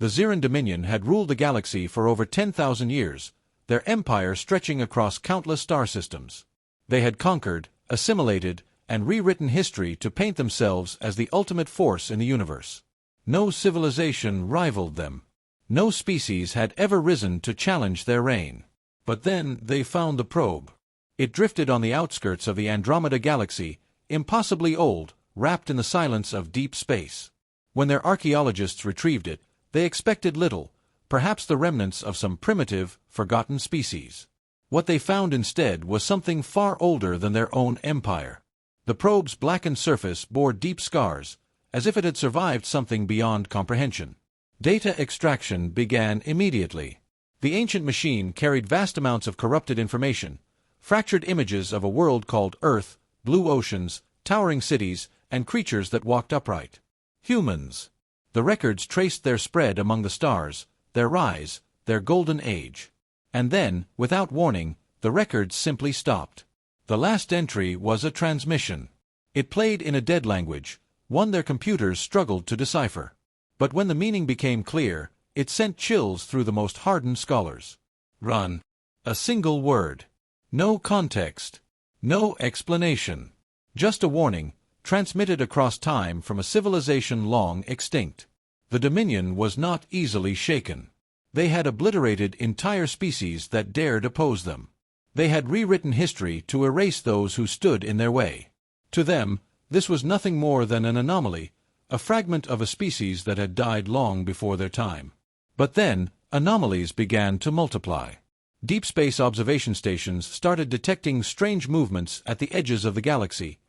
The Zhaerin Dominion had ruled the galaxy for over 10,000 years, their empire stretching across countless star systems. They had conquered, assimilated, and rewritten history to paint themselves as the ultimate force in the universe. No civilization rivaled them. No species had ever risen to challenge their reign. But then they found the probe. It drifted on the outskirts of the Andromeda galaxy, impossibly old, wrapped in the silence of deep space. When their archaeologists retrieved it, they expected little, perhaps the remnants of some primitive, forgotten species. What they found instead was something far older than their own empire. The probe's blackened surface bore deep scars, as if it had survived something beyond comprehension. Data extraction began immediately. The ancient machine carried vast amounts of corrupted information, fractured images of a world called Earth, blue oceans, towering cities, and creatures that walked upright. Humans. The records traced their spread among the stars, their rise, their golden age. And then, without warning, the records simply stopped. The last entry was a transmission. It played in a dead language, one their computers struggled to decipher. But when the meaning became clear, it sent chills through the most hardened scholars. Run. A single word. No context. No explanation. Just a warning, transmitted across time from a civilization long extinct. The Dominion was not easily shaken. They had obliterated entire species that dared oppose them. They had rewritten history to erase those who stood in their way. To them, this was nothing more than an anomaly, a fragment of a species that had died long before their time. But then, anomalies began to multiply. Deep space observation stations started detecting strange movements at the edges of the galaxy,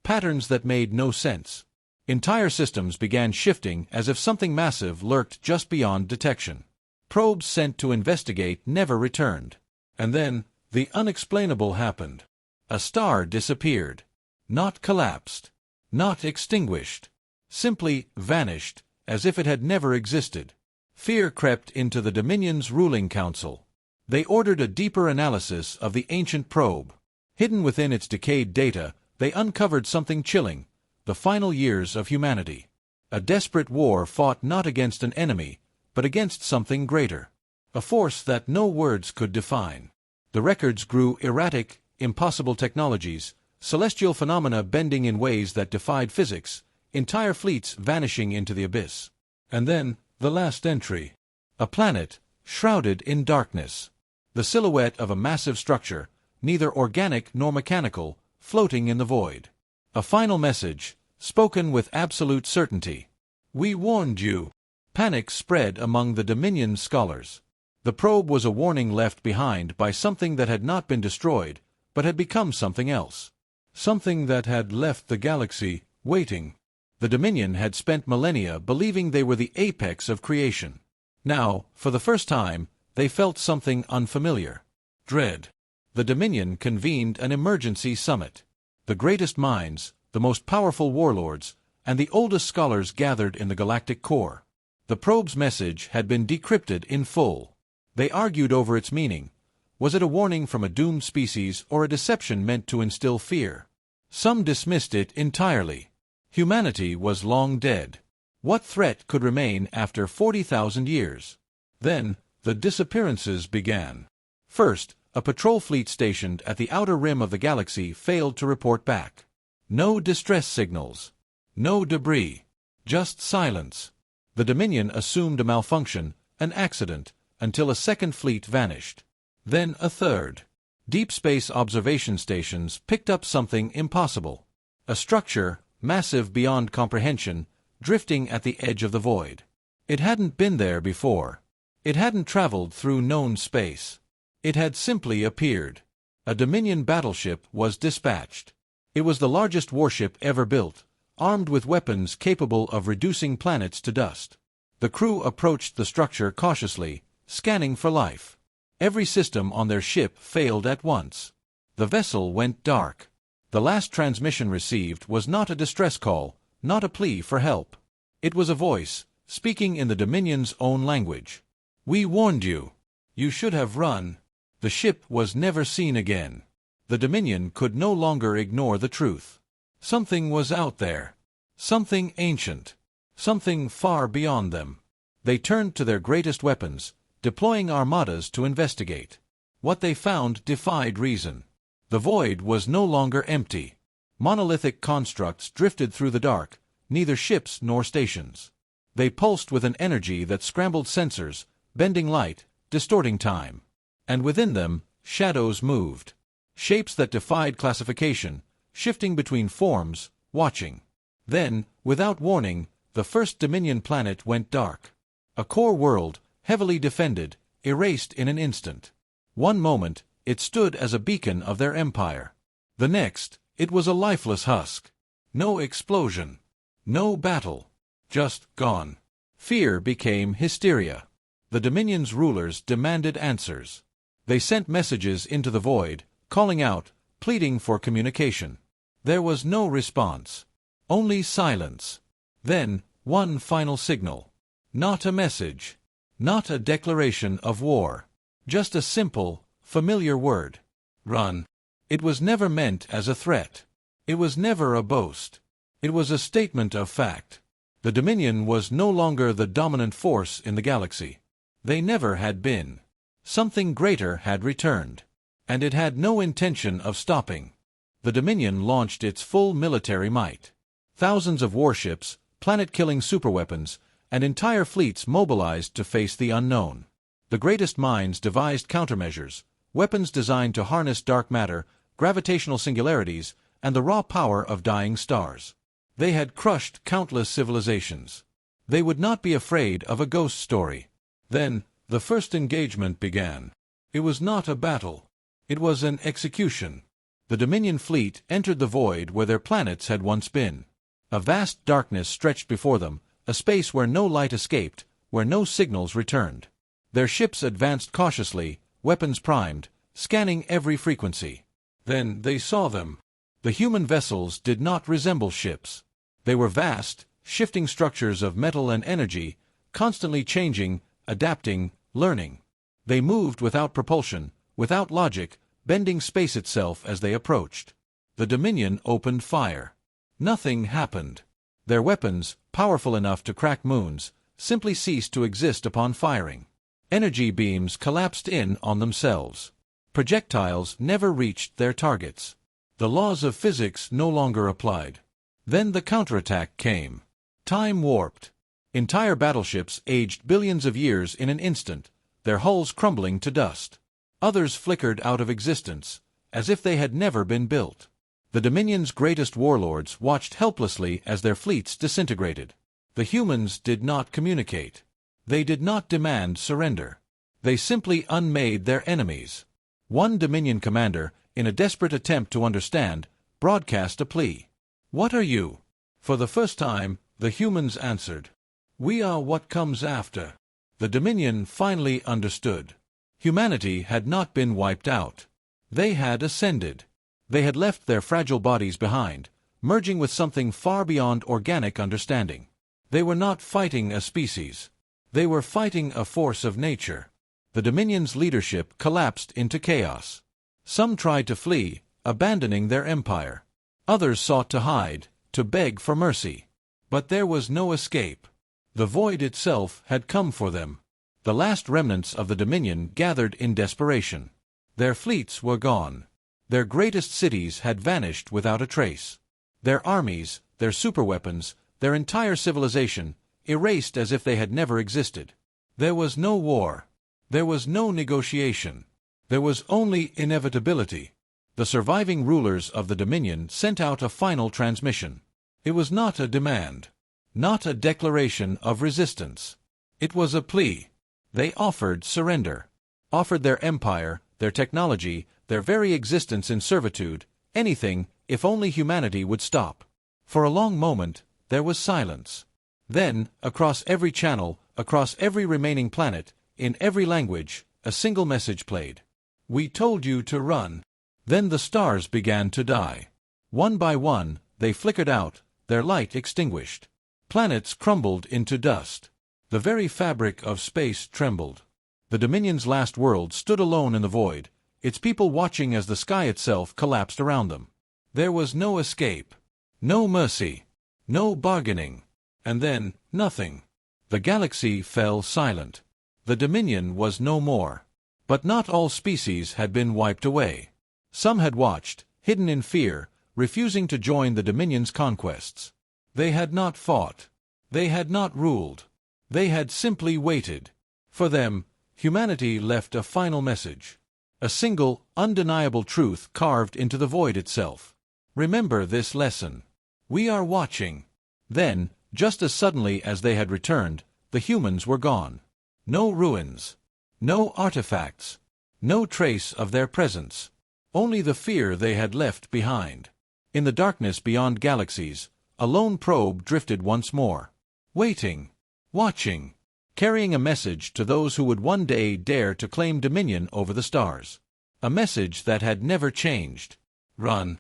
patterns that made no sense. Entire systems began shifting as if something massive lurked just beyond detection. Probes sent to investigate never returned. And then, the unexplainable happened. A star disappeared. Not collapsed. Not extinguished. Simply vanished, as if it had never existed. Fear crept into the Dominion's ruling council. They ordered a deeper analysis of the ancient probe. Hidden within its decayed data, they uncovered something chilling, the final years of humanity. A desperate war fought not against an enemy, but against something greater. A force that no words could define. The records grew erratic, impossible technologies, celestial phenomena bending in ways that defied physics, entire fleets vanishing into the abyss. And then, the last entry. A planet, shrouded in darkness. The silhouette of a massive structure, neither organic nor mechanical, floating in the void. A final message, spoken with absolute certainty. We warned you. Panic spread among the Dominion scholars. The probe was a warning left behind by something that had not been destroyed, but had become something else. Something that had left the galaxy, waiting. The Dominion had spent millennia believing they were the apex of creation. Now, for the first time, they felt something unfamiliar. Dread. The Dominion convened an emergency summit. The greatest minds, the most powerful warlords, and the oldest scholars gathered in the galactic core. The probe's message had been decrypted in full. They argued over its meaning. Was it a warning from a doomed species or a deception meant to instill fear? Some dismissed it entirely. Humanity was long dead. What threat could remain after 40,000 years? Then, the disappearances began. First, a patrol fleet stationed at the outer rim of the galaxy failed to report back. No distress signals. No debris. Just silence. The Dominion assumed a malfunction, an accident, until a second fleet vanished. Then a third. Deep space observation stations picked up something impossible. A structure, massive beyond comprehension, drifting at the edge of the void. It hadn't been there before. It hadn't traveled through known space. It had simply appeared. A Dominion battleship was dispatched. It was the largest warship ever built, armed with weapons capable of reducing planets to dust. The crew approached the structure cautiously, scanning for life. Every system on their ship failed at once. The vessel went dark. The last transmission received was not a distress call, not a plea for help. It was a voice, speaking in the Dominion's own language. We warned you. You should have run. The ship was never seen again. The Dominion could no longer ignore the truth. Something was out there. Something ancient. Something far beyond them. They turned to their greatest weapons, deploying armadas to investigate. What they found defied reason. The void was no longer empty. Monolithic constructs drifted through the dark, neither ships nor stations. They pulsed with an energy that scrambled sensors, bending light, distorting time. And within them, shadows moved. Shapes that defied classification, shifting between forms, watching. Then, without warning, the first Dominion planet went dark. A core world, heavily defended, erased in an instant. One moment, it stood as a beacon of their empire. The next, it was a lifeless husk. No explosion. No battle. Just gone. Fear became hysteria. The Dominion's rulers demanded answers. They sent messages into the void, calling out, pleading for communication. There was no response. Only silence. Then, one final signal. Not a message. Not a declaration of war. Just a simple, familiar word. Run. It was never meant as a threat. It was never a boast. It was a statement of fact. The Dominion was no longer the dominant force in the galaxy. They never had been. Something greater had returned. And it had no intention of stopping. The Dominion launched its full military might. Thousands of warships, planet-killing superweapons, and entire fleets mobilized to face the unknown. The greatest minds devised countermeasures, weapons designed to harness dark matter, gravitational singularities, and the raw power of dying stars. They had crushed countless civilizations. They would not be afraid of a ghost story. Then, the first engagement began. It was not a battle. It was an execution. The Dominion fleet entered the void where their planets had once been. A vast darkness stretched before them, a space where no light escaped, where no signals returned. Their ships advanced cautiously, weapons primed, scanning every frequency. Then they saw them. The human vessels did not resemble ships. They were vast, shifting structures of metal and energy, constantly changing, adapting, learning. They moved without propulsion, without logic, bending space itself as they approached. The Dominion opened fire. Nothing happened. Their weapons, powerful enough to crack moons, simply ceased to exist upon firing. Energy beams collapsed in on themselves. Projectiles never reached their targets. The laws of physics no longer applied. Then the counterattack came. Time warped. Entire battleships aged billions of years in an instant, their hulls crumbling to dust. Others flickered out of existence, as if they had never been built. The Dominion's greatest warlords watched helplessly as their fleets disintegrated. The humans did not communicate. They did not demand surrender. They simply unmade their enemies. One Dominion commander, in a desperate attempt to understand, broadcast a plea. "What are you?" For the first time, the humans answered. "We are what comes after." The Dominion finally understood. Humanity had not been wiped out. They had ascended. They had left their fragile bodies behind, merging with something far beyond organic understanding. They were not fighting a species. They were fighting a force of nature. The Dominion's leadership collapsed into chaos. Some tried to flee, abandoning their empire. Others sought to hide, to beg for mercy. But there was no escape. The void itself had come for them. The last remnants of the Dominion gathered in desperation. Their fleets were gone. Their greatest cities had vanished without a trace. Their armies, their superweapons, their entire civilization, erased as if they had never existed. There was no war. There was no negotiation. There was only inevitability. The surviving rulers of the Dominion sent out a final transmission. It was not a demand. Not a declaration of resistance. It was a plea. They offered surrender. Offered their empire, their technology, their very existence in servitude, anything, if only humanity would stop. For a long moment, there was silence. Then, across every channel, across every remaining planet, in every language, a single message played. "We told you to run." Then the stars began to die. One by one, they flickered out, their light extinguished. Planets crumbled into dust. The very fabric of space trembled. The Dominion's last world stood alone in the void, its people watching as the sky itself collapsed around them. There was no escape. No mercy. No bargaining. And then, nothing. The galaxy fell silent. The Dominion was no more. But not all species had been wiped away. Some had watched, hidden in fear, refusing to join the Dominion's conquests. They had not fought. They had not ruled. They had simply waited. For them, humanity left a final message. A single, undeniable truth carved into the void itself. Remember this lesson. We are watching. Then, just as suddenly as they had returned, the humans were gone. No ruins. No artifacts. No trace of their presence. Only the fear they had left behind. In the darkness beyond galaxies, a lone probe drifted once more. Waiting. Watching. Carrying a message to those who would one day dare to claim dominion over the stars. A message that had never changed. Run.